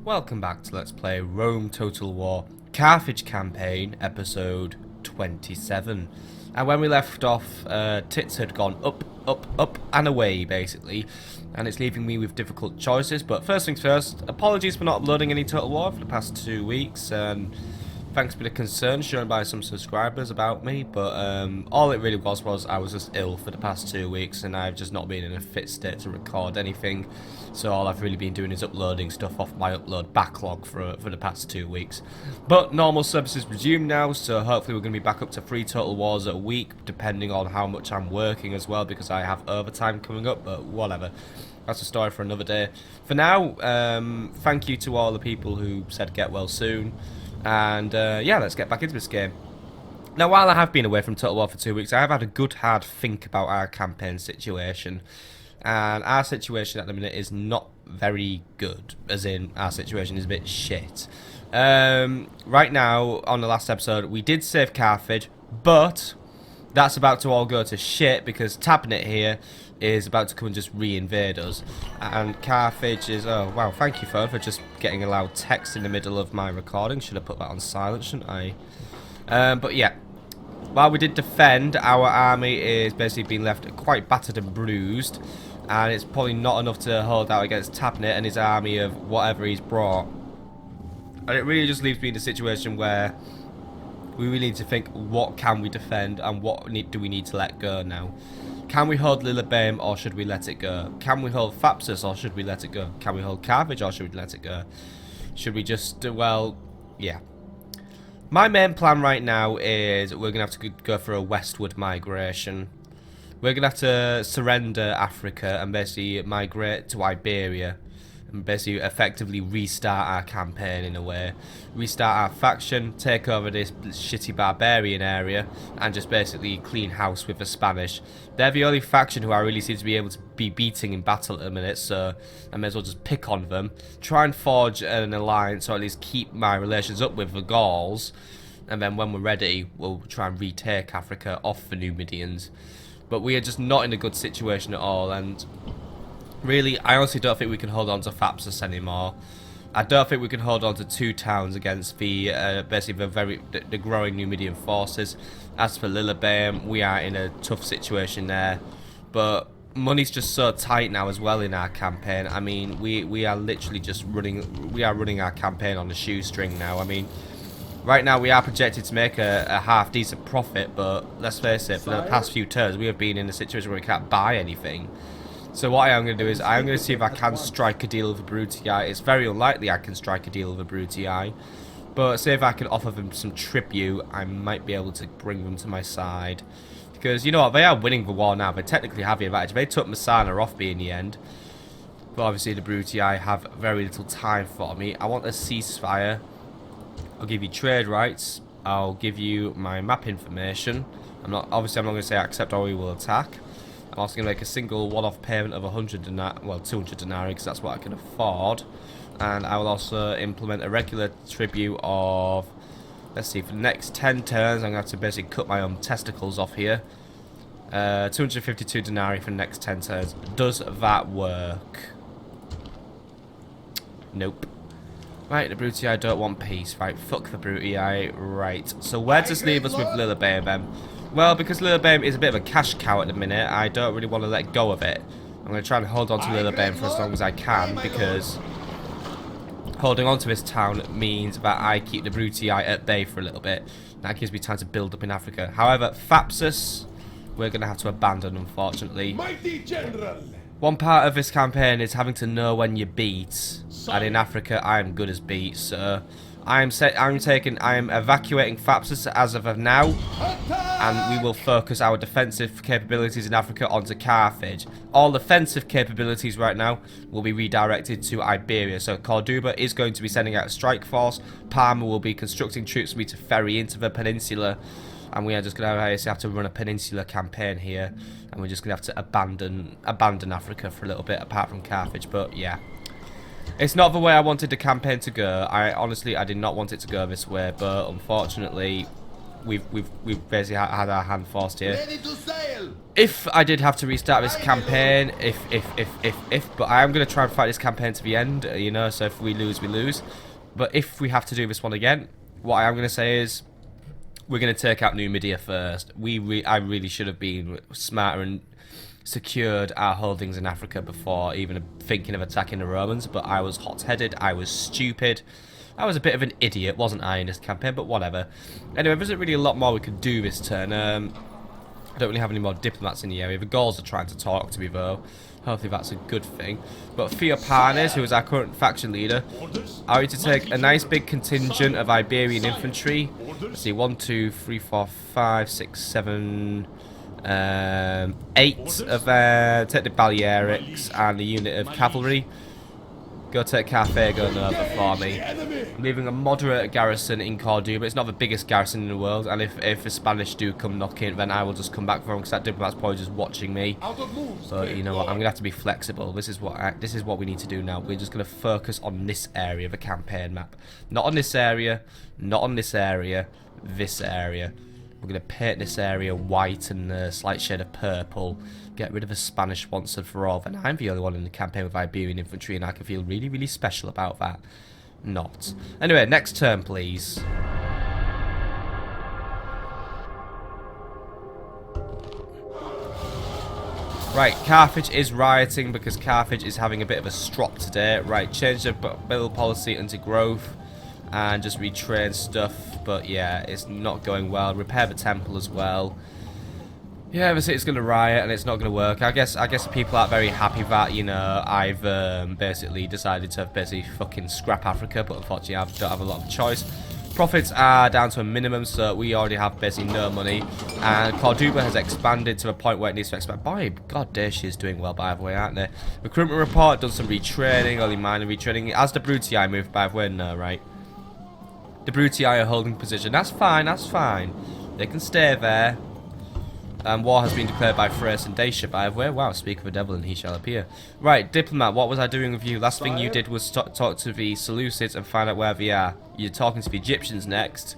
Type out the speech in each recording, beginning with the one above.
Welcome back to Let's Play Rome Total War Carthage Campaign, episode 27. And when we left off, Tits had gone up, up, up and away, basically. And it's leaving me with difficult choices. But first things first, apologies for not uploading any Total War for the past 2 weeks. And thanks for the concern shown by some subscribers about me. But all it really was I was just ill for the past 2 weeks. And I've just not been in a fit state to record anything. So all I've really been doing is uploading stuff off my upload backlog for the past 2 weeks. But normal services resumed now, so hopefully we're going to be back up to 3 Total Wars a week, depending on how much I'm working as well, because I have overtime coming up, but whatever. That's a story for another day. For now, thank you to all the people who said get well soon. And yeah, let's get back into this game. Now, while I have been away from Total War for 2 weeks, I have had a good hard think about our campaign situation. And our situation at the minute is not very good, as in our situation is a bit shit. Right now, on the last episode, we did save Carthage, but that's about to all go to shit because Tabnet here is about to come and just re-invade us. And Carthage is... Oh, wow, thank you, phone, for just getting a loud text in the middle of my recording. Should have put that on silent, shouldn't I? But yeah. While we did defend, our army is basically being left quite battered and bruised. And it's probably not enough to hold out against Tabnet and his army of whatever he's brought. And it really just leaves me in a situation where we really need to think, what can we defend and what do we need to let go now? Can we hold Lillebeim or should we let it go? Can we hold Thapsus or should we let it go? Can we hold Carthage or should we let it go? Should we just, well, yeah. My main plan right now is we're going to have to go for a westward migration. We're going to have to surrender Africa and basically migrate to Iberia. And basically effectively restart our campaign in a way. Restart our faction, take over this shitty barbarian area, and just basically clean house with the Spanish. They're the only faction who I really seem to be able to be beating in battle at the minute, so I may as well just pick on them. Try and forge an alliance, or at least keep my relations up with the Gauls. And then when we're ready, we'll try and retake Africa off the Numidians. But we are just not in a good situation at all, and really, I honestly don't think we can hold on to Thapsus anymore. I don't think we can hold on to 2 towns against the basically the growing Numidian forces. As for Lillebeim, we are in a tough situation there, but money's just so tight now as well in our campaign. I mean, we are literally just running our campaign on a shoestring now. I mean, right now we are projected to make a half decent profit, but let's face it, for the past few turns we have been in a situation where we can't buy anything. So what I am going to do is I am going to see if I can strike a deal with the Brutii. It's very unlikely I can strike a deal with the Brutii, but say if I can offer them some tribute, I might be able to bring them to my side. Because you know what, they are winning the war now. They technically have the advantage. They took Messana off me in the end, but obviously the Brutii have very little time for me. I want a ceasefire. I'll give you trade rights. I'll give you my map information. I'm not going to say accept or we will attack. I'm also going to make a single one-off payment of 100 denarii, well 200 denarii, because that's what I can afford. And I will also implement a regular tribute of, let's see, for the next 10 turns I'm going to have to basically cut my own testicles off here. 252 denarii for the next 10 turns. Does that work? Nope. Right, the Brutii don't want peace. Right, fuck the Brutii. Right, so where does this leave us with Lillebeim then? Well, because Lillebeim is a bit of a cash cow at the minute, I don't really want to let go of it. I'm going to try and hold on to Lillebeim for as long as I can, because holding on to this town means that I keep the Brutii at bay for a little bit. That gives me time to build up in Africa. However, Thapsus, we're going to have to abandon, unfortunately. Mighty General. One part of this campaign is having to know when you beat, and in Africa I am good as beat, so I am evacuating Thapsus as of now, and we will focus our defensive capabilities in Africa onto Carthage. All offensive capabilities right now will be redirected to Iberia, so Corduba is going to be sending out a strike force, Parma will be constructing troops for me to ferry into the peninsula, and we are just going to have to run a peninsular campaign here, and we're just going to have to abandon Africa for a little bit, apart from Carthage. But yeah, it's not the way I wanted the campaign to go. I did not want it to go this way, but unfortunately, we've basically had our hand forced here. If I did have to restart this campaign, but I am going to try and fight this campaign to the end, you know, so if we lose, we lose. But if we have to do this one again, what I am going to say is, we're going to take out Numidia first. I really should have been smarter and secured our holdings in Africa before even thinking of attacking the Romans, but I was hot-headed, I was stupid. I was a bit of an idiot, wasn't I, in this campaign, but whatever. Anyway, there isn't really a lot more we could do this turn. I don't really have any more diplomats in the area. The Gauls are trying to talk to me, though. Hopefully that's a good thing. But Theophanes, who is our current faction leader, are we to take a nice big contingent of Iberian infantry. Let's see, 1, 2, 3, 4, 5, 6, 7, 8 of take the Balearics and a unit of cavalry. Go take Carthage over for me. I'm leaving a moderate garrison in Cordoba. It's not the biggest garrison in the world, and if the Spanish do come knocking, then I will just come back for them, because that diplomat's probably just watching me. So you know what, I'm gonna have to be flexible. This is what we need to do now. We're just gonna focus on this area of the campaign map, not on this area, not on this area, this area. We're going to paint this area white and a slight shade of purple. Get rid of the Spanish once and for all. Then I'm the only one in the campaign with Iberian infantry, and I can feel really, really special about that. Not. Anyway, next turn, please. Right, Carthage is rioting because Carthage is having a bit of a strop today. Right, change the build policy into growth and just retrain stuff. But yeah, it's not going well. Repair the temple as well. Yeah, the city's going to riot and it's not going to work. I guess people aren't very happy that, you know, I've basically decided to basically fucking scrap Africa, but unfortunately I don't have a lot of choice. Profits are down to a minimum, so we already have basically no money. And Cordoba has expanded to a point where it needs to expand. Boy, god damn, she is doing well, by the way, aren't they? Recruitment report, done some retraining, only minor retraining. As the Brutii moved, by the way, no, right? The Brutii are holding position. That's fine, that's fine. They can stay there. War has been declared by Thrace and Dacia, by the way. Wow, speak of a devil and he shall appear. Right, diplomat, what was I doing with you? Last thing you did was talk to the Seleucids and find out where they are. You're talking to the Egyptians next.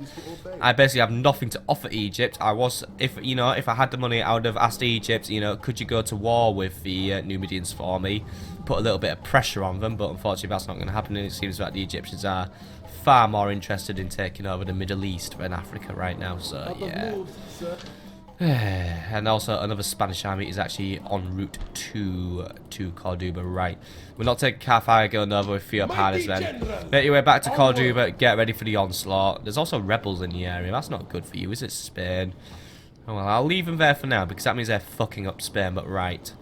I basically have nothing to offer Egypt. If I had the money, I would have asked Egypt, you know, could you go to war with the Numidians for me? Put a little bit of pressure on them, but unfortunately that's not going to happen, and it seems that the Egyptians are far more interested in taking over the Middle East than Africa right now, so yeah. And also another Spanish army is actually en route to Cordoba. Right, we're not taking Carthage over with Theophanes then. Make your way back to Cordoba, get ready for the onslaught. There's also rebels in the area. That's not good for you, is it, Spain? Oh well, I'll leave them there for now because that means they're fucking up Spain, but right.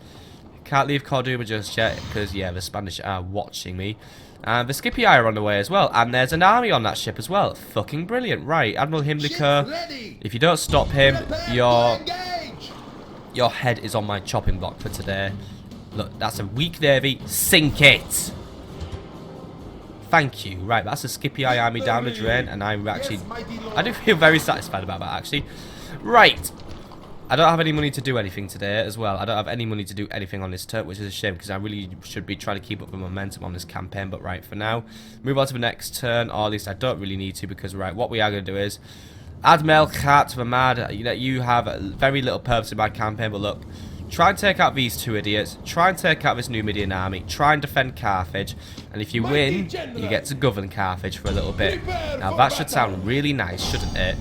Can't leave Cordoba just yet because, yeah, the Spanish are watching me. And the Scipii are on the way as well. And there's an army on that ship as well. Fucking brilliant. Right, Admiral Himliker, if you don't stop him, your head is on my chopping block for today. Look, that's a weak navy. Sink it! Thank you. Right, that's a Scipii army down the drain. And I do feel very satisfied about that, actually. Right. I don't have any money to do anything today as well. I don't have any money to do anything on this turn, which is a shame because I really should be trying to keep up the momentum on this campaign. But right, for now, move on to the next turn, or at least I don't really need to because, right, what we are going to do is Admiral Khat Vamad. You have very little purpose in my campaign, but look, try and take out these two idiots. Try and take out this Numidian army. Try and defend Carthage. And if you win, you get to govern Carthage for a little bit. Now, that should sound really nice, shouldn't it?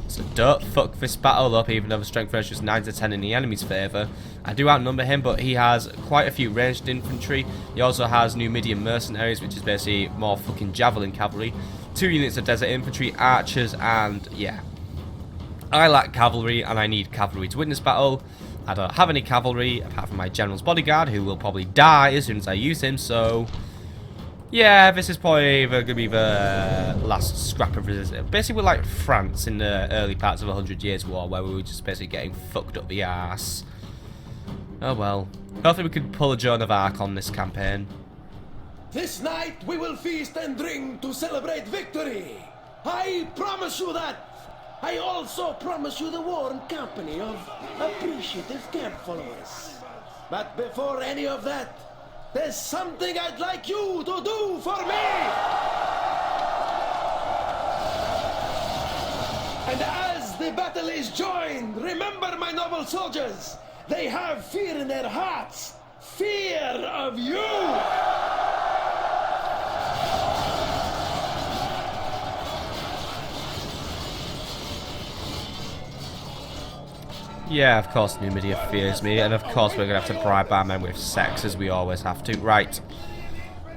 So don't fuck this battle up, even though the strength ratio is 9 to 10 in the enemy's favour. I do outnumber him, but he has quite a few ranged infantry. He also has Numidian mercenaries, which is basically more fucking javelin cavalry. 2 units of desert infantry, archers, and yeah. I lack cavalry, and I need cavalry to win this battle. I don't have any cavalry, apart from my general's bodyguard, who will probably die as soon as I use him, so yeah, this is probably going to be the last scrap of resistance. Basically, we're like France in the early parts of a 100 Years' War, where we were just basically getting fucked up the arse. Oh well. Hopefully we can pull a Joan of Arc on this campaign. This night we will feast and drink to celebrate victory. I promise you that. I also promise you the warm company of appreciative camp followers. But before any of that, there's something I'd like you to do for me! And as the battle is joined, remember, my noble soldiers, they have fear in their hearts. Fear of you! Yeah, of course Numidia fears me, and of course we're going to have to bribe our men with sex, as we always have to. Right.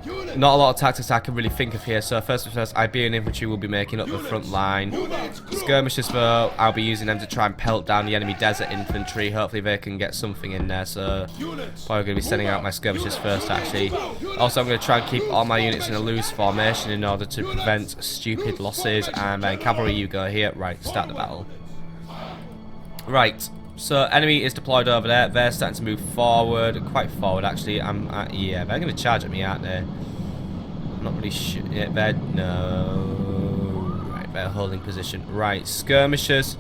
Not a lot of tactics I can really think of here, so first and first, Iberian infantry will be making up the front line. Skirmishers, though, I'll be using them to try and pelt down the enemy desert infantry. Hopefully they can get something in there, so probably going to be sending out my skirmishers first, actually. Also, I'm going to try and keep all my units in a loose formation in order to prevent stupid losses, and then cavalry, you go here. Right, start the battle. Right. So, enemy is deployed over there. They're starting to move forward, quite forward actually. Yeah, they're going to charge at me, aren't they? I'm not really sure. Yeah, no. Right, they're holding position. Right, skirmishers.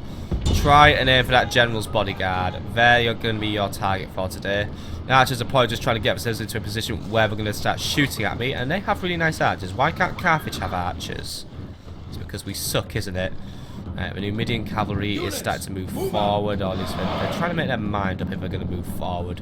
Try and aim for that general's bodyguard. They're going to be your target for today. The archers are probably just trying to get themselves into a position where they're going to start shooting at me, and they have really nice archers. Why can't Carthage have archers? It's because we suck, isn't it? The Numidian cavalry is starting to move forward, or at least they're trying to make their mind up if they're going to move forward.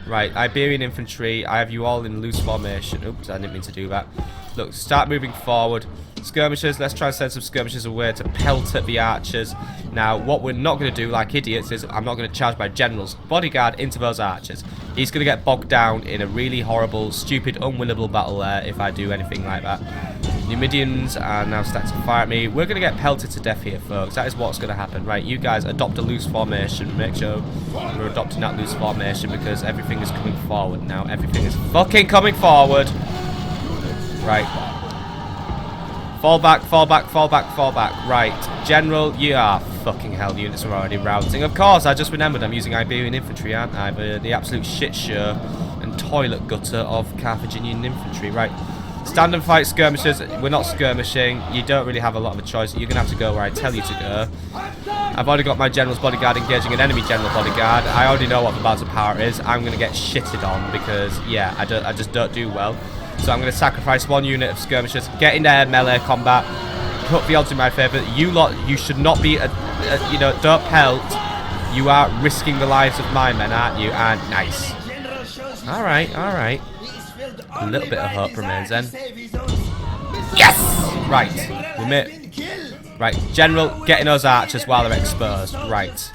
Right, Iberian infantry, I have you all in loose formation. Oops, I didn't mean to do that. Look, start moving forward. Skirmishers, let's try and send some skirmishers away to pelt at the archers. Now, what we're not going to do like idiots is I'm not going to charge my general's bodyguard into those archers. He's going to get bogged down in a really horrible, stupid, unwinnable battle there if I do anything like that. Numidians are now starting to fire at me. We're going to get pelted to death here, folks. That is what's going to happen. Right, you guys adopt a loose formation. Make sure we're adopting that loose formation because everything is coming forward now. Everything is fucking coming forward. Right. Fall back, fall back, fall back, fall back. Right. General, you are fucking hell. Units are already routing. Of course, I just remembered I'm using Iberian infantry, aren't I? The absolute shit show and toilet gutter of Carthaginian infantry. Right. Stand and fight skirmishers. We're not skirmishing. You don't really have a lot of a choice. You're going to have to go where I tell you to go. I've already got my general's bodyguard engaging an enemy general bodyguard. I already know what the balance of power is. I'm going to get shitted on because, yeah, I just don't do well. So I'm going to sacrifice one unit of skirmishers. Get in there, melee combat. Put the odds in my favour. You lot, you should not be, you know, don't pelt. You are risking the lives of my men, aren't you? And nice. Alright, alright. A little bit of hope remains then. Yes! Right. We made... Right, General, getting those archers while they're exposed. Right.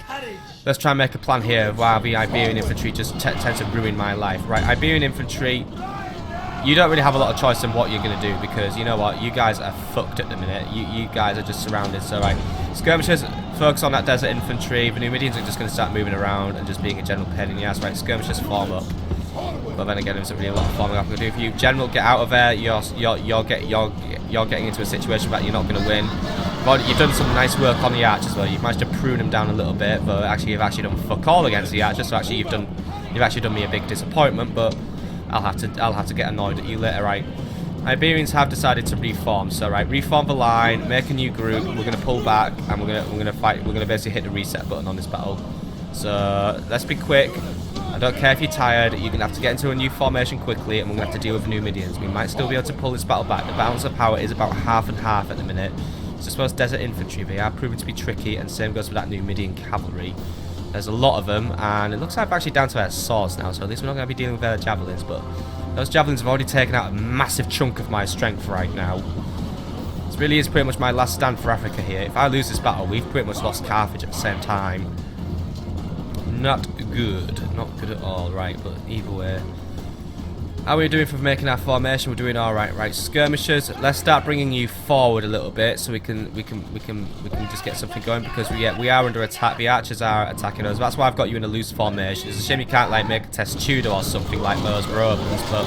Let's try and make a plan here while the Iberian infantry just tend to ruin my life. Right, Iberian infantry, you don't really have a lot of choice in what you're going to do because, you know what, you guys are fucked at the minute. You guys are just surrounded, so right. Skirmishers, focus on that desert infantry. The Numidians are just going to start moving around and just being a general pain in the ass. Right, skirmishers form up. But then again, there's really a lot of forming up I can do for you. General, get out of there. You're getting into a situation that you're not going to win. But you've done some nice work on the archers, though. You've managed to prune them down a little bit, but actually you've actually done fuck all against the archers. So actually you've actually done me a big disappointment. But I'll have to get annoyed at you later, right? Iberians have decided to reform. So right, reform the line, make a new group. We're going to pull back, and we're going to fight. We're going to basically hit the reset button on this battle. So let's be quick. I don't care if you're tired, you're going to have to get into a new formation quickly, and we're going to have to deal with the Numidians. We might still be able to pull this battle back. The balance of power is about half and half at the minute. So I suppose desert infantry, they are proving to be tricky, and same goes for that Numidian cavalry. There's a lot of them, and it looks like we're actually down to their swords now, so at least we're not going to be dealing with their javelins, but those javelins have already taken out a massive chunk of my strength right now. This really is pretty much my last stand for Africa here. If I lose this battle, we've pretty much lost Carthage at the same time. Not good. Not good at all. Right, but either way. How are we doing for making our formation? We're doing all right. Right, skirmishers. Let's start bringing you forward a little bit so we can just get something going because we are under attack. The archers are attacking us. That's why I've got you in a loose formation. It's a shame you can't like make a testudo or something like those Romans, but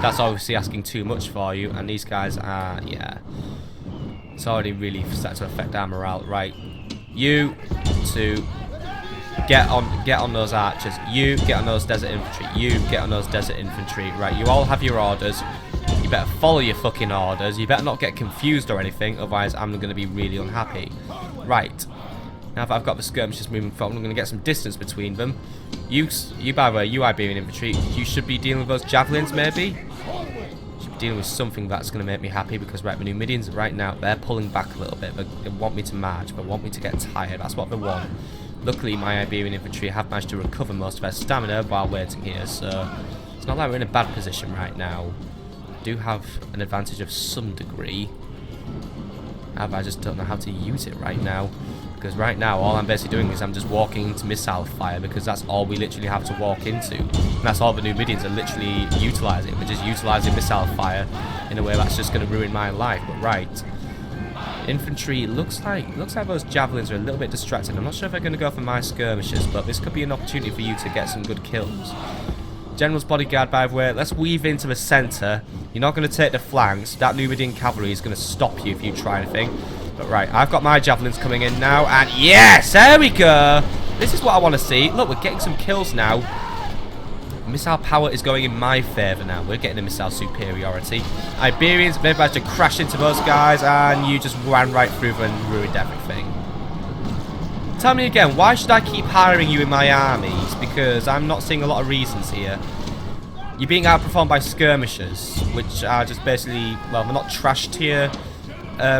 that's obviously asking too much for you. And these guys are, yeah, it's already really starting to affect our morale. Right, you two. Get on those archers. You get on those desert infantry. You get on those desert infantry. Right, you all have your orders. You better follow your fucking orders. You better not get confused or anything, otherwise I'm going to be really unhappy. Right. Now if I've got the skirmishers moving forward, I'm going to get some distance between them. You by the way, you Iberian infantry, you should be dealing with those javelins maybe? dealing with something that's going to make me happy, because right, the Numidians right now, they're pulling back a little bit. They want me to march, they want me to get tired. That's what they want. Luckily, my Iberian infantry have managed to recover most of their stamina while waiting here, so it's not like we're in a bad position right now. I do have an advantage of some degree. However, I just don't know how to use it right now. Because right now, all I'm basically doing is I'm just walking into missile fire, because that's all we literally have to walk into. And that's all the Numidians are literally utilising. They're just utilising missile fire in a way that's just going to ruin my life. But right, infantry looks like those javelins are a little bit distracted. I'm not sure if they're going to go for my skirmishers, but this could be an opportunity for you to get some good kills. General's bodyguard, by the way, let's weave into the centre. You're not going to take the flanks. That Numidian cavalry is going to stop you if you try anything. But right, I've got my javelins coming in now, and yes, there we go. This is what I want to see. Look, we're getting some kills now. Missile power is going in my favour now. We're getting a missile superiority. Iberians, they've managed to crash into those guys, and you just ran right through them and ruined everything. Tell me again, why should I keep hiring you in my armies? Because I'm not seeing a lot of reasons here. You're being outperformed by skirmishers, which are just basically, well, they're not trash tier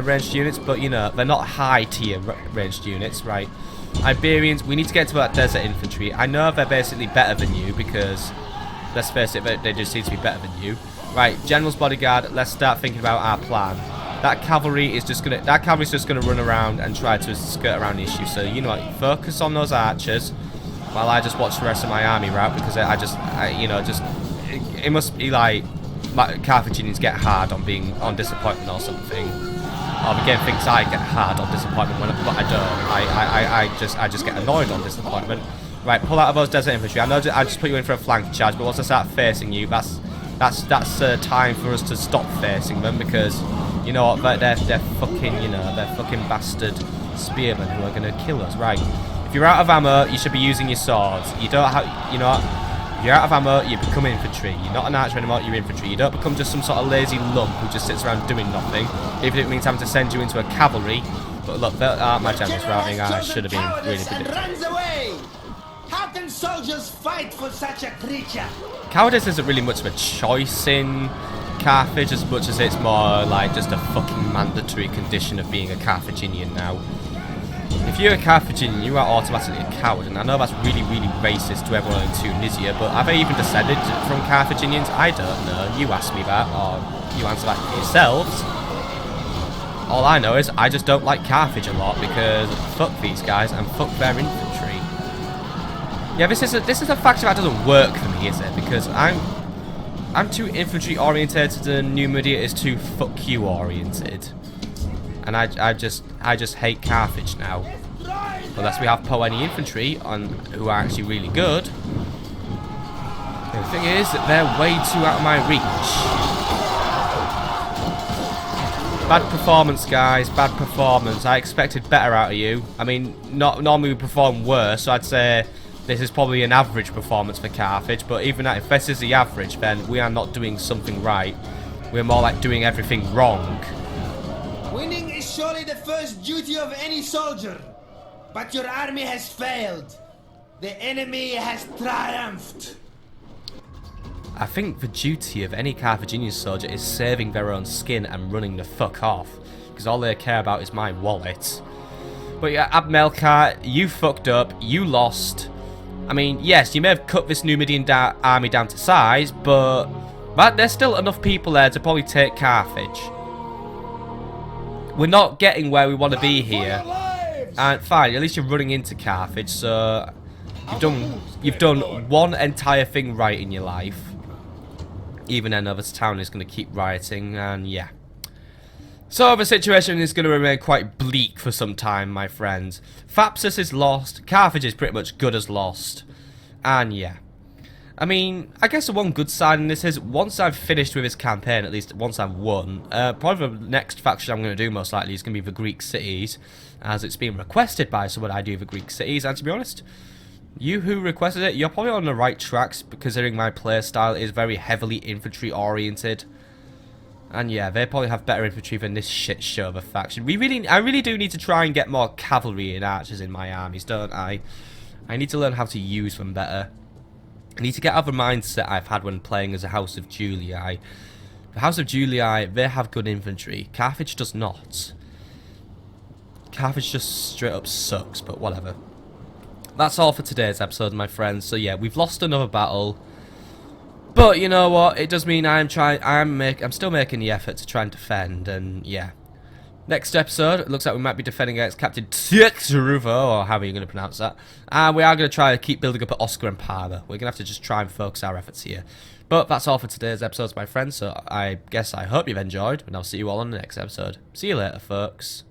ranged units, but you know, they're not high tier ranged units, right? Iberians, we need to get to that desert infantry. I know they're basically better than you, because let's face it, they just seem to be better than you. Right, General's bodyguard, let's start thinking about our plan. That cavalry is just gonna run around and try to skirt around the issue. So you know what, focus on those archers while I just watch the rest of my army route, because it must be like Carthaginians get hard on disappointment or something. Or the game thinks I get hard on disappointment, but I don't. I just get annoyed on disappointment. Right, pull out of those desert infantry. I know I just put you in for a flank charge, but once I start facing you, that's time for us to stop facing them, because you know what, they're fucking, they're fucking bastard spearmen who are gonna kill us. Right, if you're out of ammo, you should be using your swords. You don't have, you know what? If you're out of ammo, you become infantry. You're not an archer anymore, you're infantry. You don't become just some sort of lazy lump who just sits around doing nothing, even if it means having to send you into a cavalry. But look, that aren't my generals routing. I should have been really predictable. How can soldiers fight for such a creature? Cowardice isn't really much of a choice in Carthage, as much as it's more like just a fucking mandatory condition of being a Carthaginian now. If you're a Carthaginian, you are automatically a coward, and I know that's really, really racist to everyone in Tunisia, but are they even descended from Carthaginians? I don't know. You ask me that, or you answer that for yourselves. All I know is I just don't like Carthage a lot, because fuck these guys and fuck their infantry. Yeah, this is a faction that doesn't work for me, is it? Because I'm too infantry oriented, and Numidia is too fuck you oriented. And I just hate Carthage now. Unless we have Poeni infantry who are actually really good. The thing is that they're way too out of my reach. Bad performance, guys. Bad performance. I expected better out of you. I mean, normally we perform worse, so I'd say this is probably an average performance for Carthage. But even if this is the average, then we are not doing something right. We're more like doing everything wrong. Winning is surely the first duty of any soldier, but your army has failed. The enemy has triumphed. I think the duty of any Carthaginian soldier is saving their own skin and running the fuck off, because all they care about is my wallet. But yeah, Abmelkar, you fucked up, you lost. I mean, yes, you may have cut this Numidian army down to size, but there's still enough people there to probably take Carthage. We're not getting where we want to be here, and fine, at least you're running into Carthage, so you've done one entire thing right in your life. Even then, this town is going to keep rioting, and yeah. So the situation is going to remain quite bleak for some time, my friends. Thapsus is lost, Carthage is pretty much good as lost, and yeah. I mean, I guess the one good side in this is, once I've finished with this campaign, at least once I've won, probably the next faction I'm going to do most likely is going to be the Greek cities, as it's been requested by someone I do the Greek cities, and to be honest, you who requested it, you're probably on the right tracks, considering my playstyle is very heavily infantry oriented. And yeah, they probably have better infantry than this shit show of a faction. I really do need to try and get more cavalry and archers in my armies, don't I? I need to learn how to use them better. I need to get out of the mindset I've had when playing as a House of Julii. The House of Julii, they have good infantry. Carthage does not. Carthage just straight up sucks, but whatever. That's all for today's episode, my friends. So yeah, we've lost another battle. But you know what? It does mean I'm still making the effort to try and defend, and yeah. Next episode, it looks like we might be defending against Captain Txruvo, or however you're going to pronounce that. And we are going to try to keep building up at Oscar and Parma. We're going to have to just try and focus our efforts here. But that's all for today's episode, my friends. So I hope you've enjoyed, and I'll see you all on the next episode. See you later, folks.